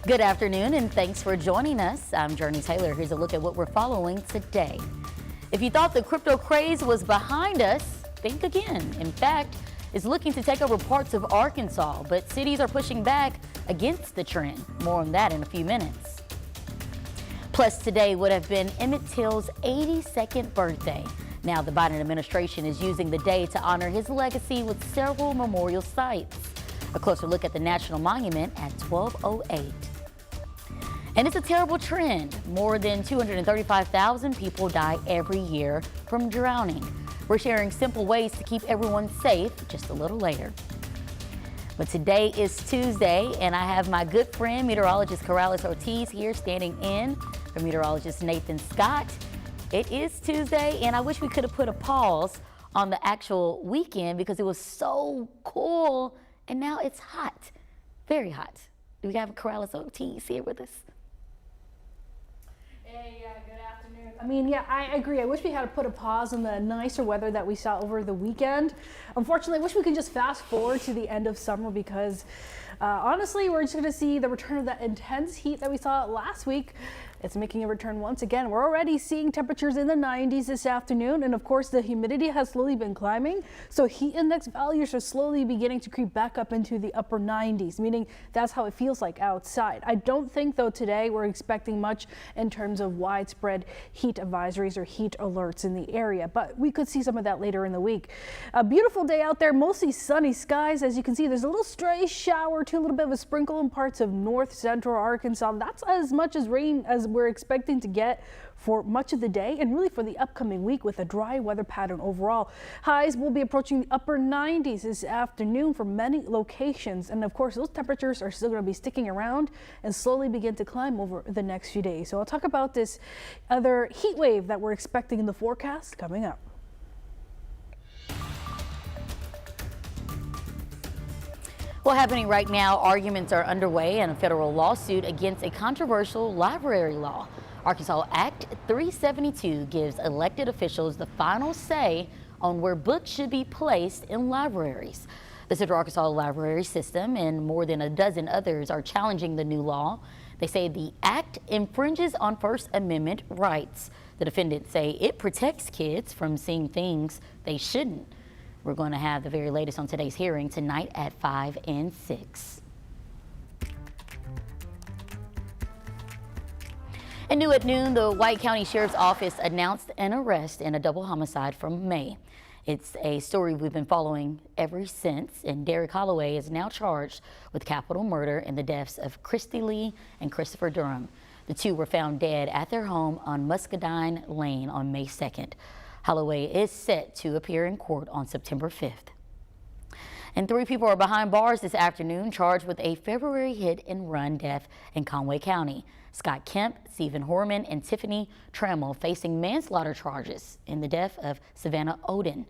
Good afternoon and thanks for joining us. I'm Jurnee Taylor. Here's a look at what we're following today. If you thought the crypto craze was behind us, think again. In fact, it's looking to take over parts of Arkansas, but cities are pushing back against the trend. More on that in a few minutes. Plus, today would have been Emmitt Till's 82nd birthday. Now the Biden administration is using the day to honor his legacy with several memorial sites. A closer look at the National Monument at 12:08. And it's a terrible trend. More than 235,000 people die every year from drowning. We're sharing simple ways to keep everyone safe just a little later. But today is Tuesday, and I have my good friend, meteorologist Corrales Ortiz here standing in for meteorologist Nathan Scott. It is Tuesday, and I wish we could have put a pause on the actual weekend because it was so cool, and now it's hot, very hot. Do we have Corrales Ortiz here with us? Hey, good afternoon. I mean, yeah, I agree. I wish we had put a pause on the nicer weather that we saw over the weekend. Unfortunately, I wish we could just fast forward to the end of summer because honestly, we're just going to see the return of that intense heat that we saw last week. It's making a return once again. We're already seeing temperatures in the 90s this afternoon, and of course the humidity has slowly been climbing, so heat index values are slowly beginning to creep back up into the upper 90s, meaning that's how it feels like outside. I don't think though today we're expecting much in terms of widespread heat advisories or heat alerts in the area, but we could see some of that later in the week. A beautiful day out there, mostly sunny skies. As you can see, there's a little stray shower to a little bit of a sprinkle in parts of north central Arkansas. That's as much as rain as we're expecting to get for much of the day and really for the upcoming week with a dry weather pattern overall. Highs will be approaching the upper 90s this afternoon for many locations. And of course, those temperatures are still going to be sticking around and slowly begin to climb over the next few days. So I'll talk about this other heat wave that we're expecting in the forecast coming up. Well, happening right now, arguments are underway in a federal lawsuit against a controversial library law. Arkansas Act 372 gives elected officials the final say on where books should be placed in libraries. The Central Arkansas Library System and more than a dozen others are challenging the new law. They say the act infringes on First Amendment rights. The defendants say it protects kids from seeing things they shouldn't. We're going to have the very latest on today's hearing tonight at 5 and 6. And new at noon, the White County Sheriff's Office announced an arrest in a double homicide from May. It's a story we've been following ever since, and Derek Holloway is now charged with capital murder in the deaths of Christy Lee and Christopher Durham. The two were found dead at their home on Muscadine Lane on May 2nd. Holloway is set to appear in court on September 5th. And 3 people are behind bars this afternoon charged with a February hit-and-run death in Conway County. Scott Kemp, Stephen Horman, and Tiffany Trammell facing manslaughter charges in the death of Savannah Oden.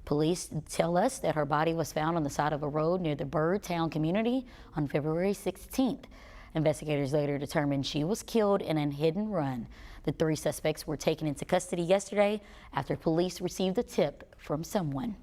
Police tell us that her body was found on the side of a road near the Birdtown community on February 16th. Investigators later determined she was killed in a hit-and-run. The 3 suspects were taken into custody yesterday after police received a tip from someone.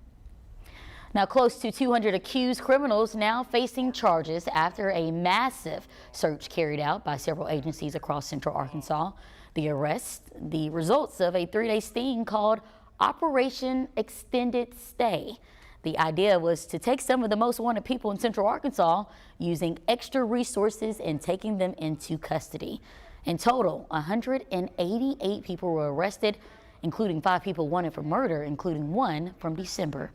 Now, close to 200 accused criminals now facing charges after a massive search carried out by several agencies across Central Arkansas. The arrests, the results of a 3-day sting called Operation Extended Stay. The idea was to take some of the most wanted people in Central Arkansas using extra resources and taking them into custody. In total, 188 people were arrested, including 5 people wanted for murder, including 1 from December.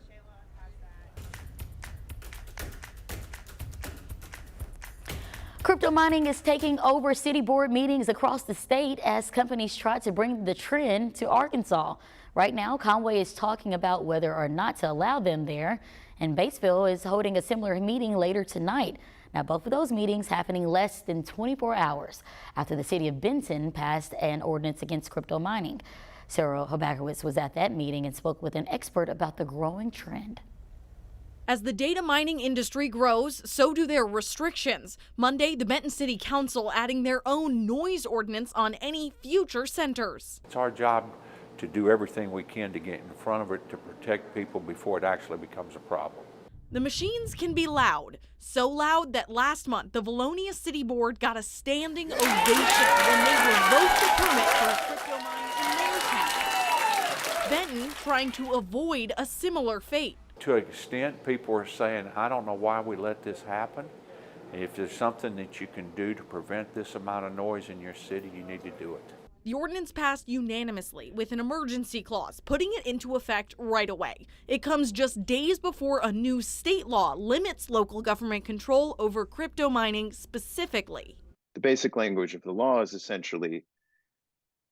Crypto mining is taking over city board meetings across the state as companies try to bring the trend to Arkansas. Right now, Conway is talking about whether or not to allow them there, and Batesville is holding a similar meeting later tonight. Now, both of those meetings happening less than 24 hours after the city of Benton passed an ordinance against crypto mining. Sarah Hobakowitz was at that meeting and spoke with an expert about the growing trend. As the data mining industry grows, so do their restrictions. Monday, the Benton City Council adding their own noise ordinance on any future centers. It's our job to do everything we can to get in front of it to protect people before it actually becomes a problem. The machines can be loud, so loud that last month the Valonia City Board got a standing ovation when they revoked the permit for a crypto mine in their town. Benton trying to avoid a similar fate. To an extent, people are saying, I don't know why we let this happen. If there's something that you can do to prevent this amount of noise in your city, you need to do it. The ordinance passed unanimously with an emergency clause, putting it into effect right away. It comes just days before a new state law limits local government control over crypto mining specifically. The basic language of the law is essentially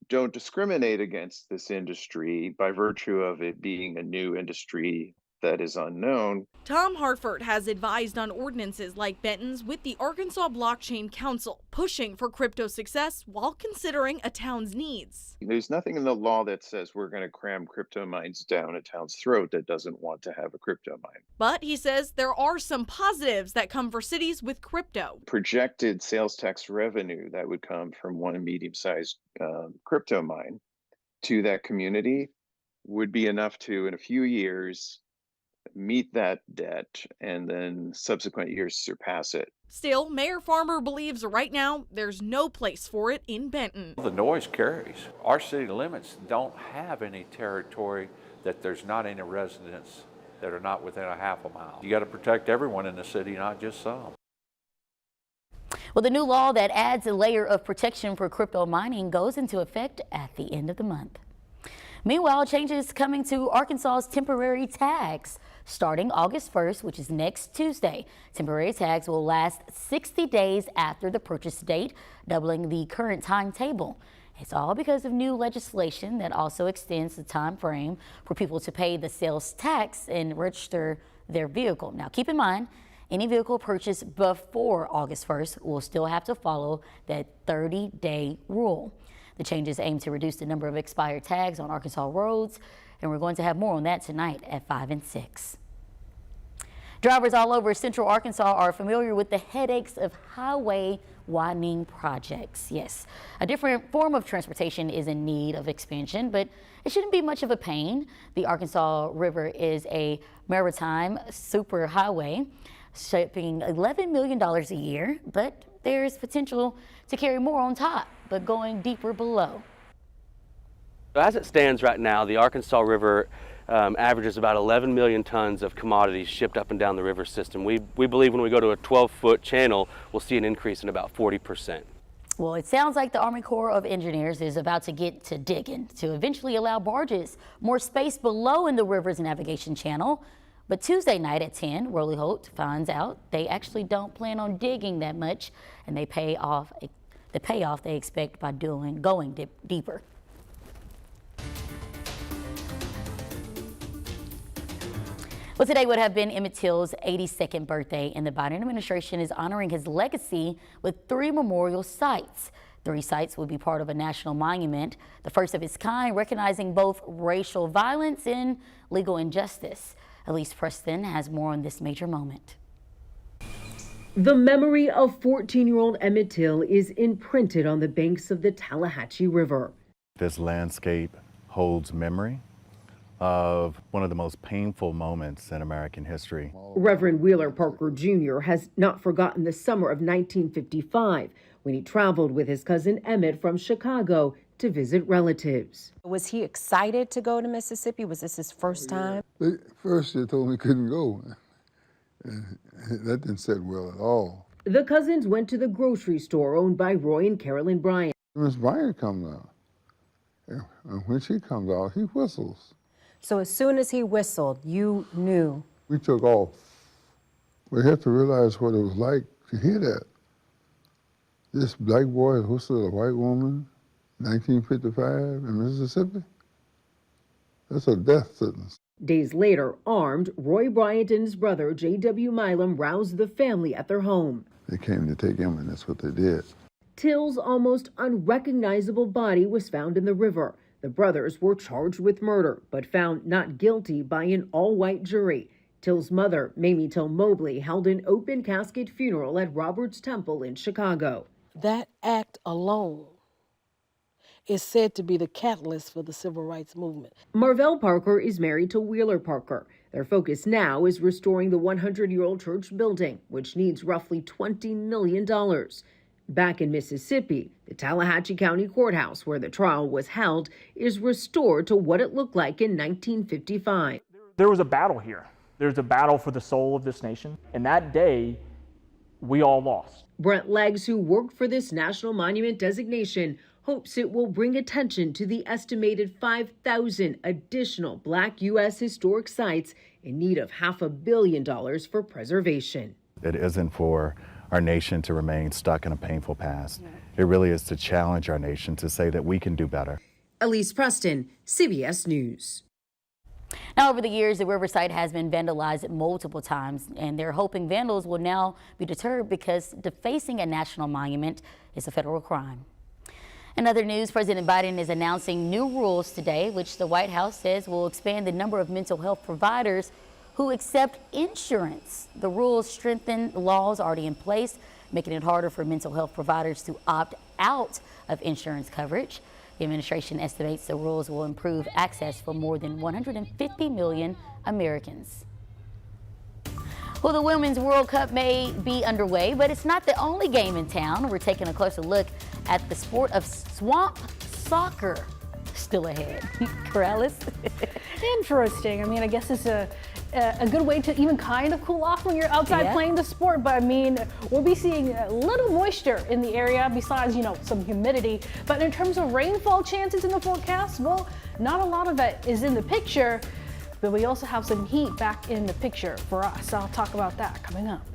don't discriminate against this industry by virtue of it being a new industry that is unknown. Tom Hartford has advised on ordinances like Benton's with the Arkansas Blockchain Council, pushing for crypto success while considering a town's needs. There's nothing in the law that says we're going to cram crypto mines down a town's throat that doesn't want to have a crypto mine. But he says there are some positives that come for cities with crypto. Projected sales tax revenue that would come from one medium-sized crypto mine to that community would be enough to, in a few years, meet that debt and then subsequent years surpass it. Still, Mayor Farmer believes right now there's no place for it in Benton. The noise carries. Our city limits don't have any territory that there's not any residents that are not within a half a mile. You got to protect everyone in the city, not just some. Well, the new law that adds a layer of protection for crypto mining goes into effect at the end of the month. Meanwhile, changes coming to Arkansas's temporary tags. Starting August 1st, which is next Tuesday, temporary tags will last 60 days after the purchase date, doubling the current timetable. It's all because of new legislation that also extends the time frame for people to pay the sales tax and register their vehicle. Now, keep in mind, any vehicle purchased before August 1st will still have to follow that 30-day rule. The changes aim to reduce the number of expired tags on Arkansas roads, and we're going to have more on that tonight at 5 and 6. Drivers all over Central Arkansas are familiar with the headaches of highway widening projects. Yes, a different form of transportation is in need of expansion, but it shouldn't be much of a pain. The Arkansas River is a maritime superhighway, shipping $11 million a year, but there's potential to carry more on top, but going deeper below. As it stands right now, the Arkansas River averages about 11 million tons of commodities shipped up and down the river system. We believe when we go to a 12-foot channel, we'll see an increase in about 40%. Well, it sounds like the Army Corps of Engineers is about to get to digging to eventually allow barges more space below in the river's navigation channel. But Tuesday night at 10, Worley Holt finds out they actually don't plan on digging that much, and they pay off the payoff they expect by going deeper. Well, today would have been Emmitt Till's 82nd birthday, and the Biden administration is honoring his legacy with 3 memorial sites. 3 sites will be part of a national monument, the first of its kind, recognizing both racial violence and legal injustice. Elise Preston has more on this major moment. The memory of 14-year-old Emmett Till is imprinted on the banks of the Tallahatchie River. This landscape holds memory of one of the most painful moments in American history. Reverend Wheeler Parker Jr. has not forgotten the summer of 1955 when he traveled with his cousin Emmett from Chicago to visit relatives. Was he excited to go to Mississippi? Was this his first time? First they told me he couldn't go. And that didn't sit well at all. The cousins went to the grocery store owned by Roy and Carolyn Bryant. Miss Bryant comes out. And when she comes out, he whistles. So as soon as he whistled, you knew? We took off. We had to realize what it was like to hear that. This black boy whistled a white woman, 1955 in Mississippi. That's a death sentence. Days later, armed, Roy Bryant and his brother, J.W. Milam, roused the family at their home. They came to take him, and that's what they did. Till's almost unrecognizable body was found in the river. The brothers were charged with murder, but found not guilty by an all-white jury. Till's mother, Emmitt Till Mobley, held an open casket funeral at Roberts Temple in Chicago. That act alone is said to be the catalyst for the civil rights movement. Marvell Parker is married to Wheeler Parker. Their focus now is restoring the 100-year-old church building, which needs roughly $20 million. Back in Mississippi, the Tallahatchie County Courthouse, where the trial was held, is restored to what it looked like in 1955. There was a battle here. There's a battle for the soul of this nation. And that day, we all lost. Brent Leggs, who worked for this national monument designation, hopes it will bring attention to the estimated 5,000 additional Black U.S. historic sites in need of $500 million for preservation. It isn't for our nation to remain stuck in a painful past. It really is to challenge our nation to say that we can do better. Elise Preston, CBS News. Now, over the years, the riverside has been vandalized multiple times, and they're hoping vandals will now be deterred because defacing a national monument is a federal crime. In other news, President Biden is announcing new rules today, which the White House says will expand the number of mental health providers who accept insurance. The rules strengthen laws already in place, making it harder for mental health providers to opt out of insurance coverage. The administration estimates the rules will improve access for more than 150 million Americans. Well, the Women's World Cup may be underway, but it's not the only game in town. We're taking a closer look at the sport of swamp soccer. Still ahead. Corrales? Interesting. I mean, I guess it's a good way to even kind of cool off when you're outside playing the sport. But I mean, we'll be seeing a little moisture in the area besides, some humidity. But in terms of rainfall chances in the forecast, well, not a lot of it is in the picture. But we also have some heat back in the picture for us. I'll talk about that coming up.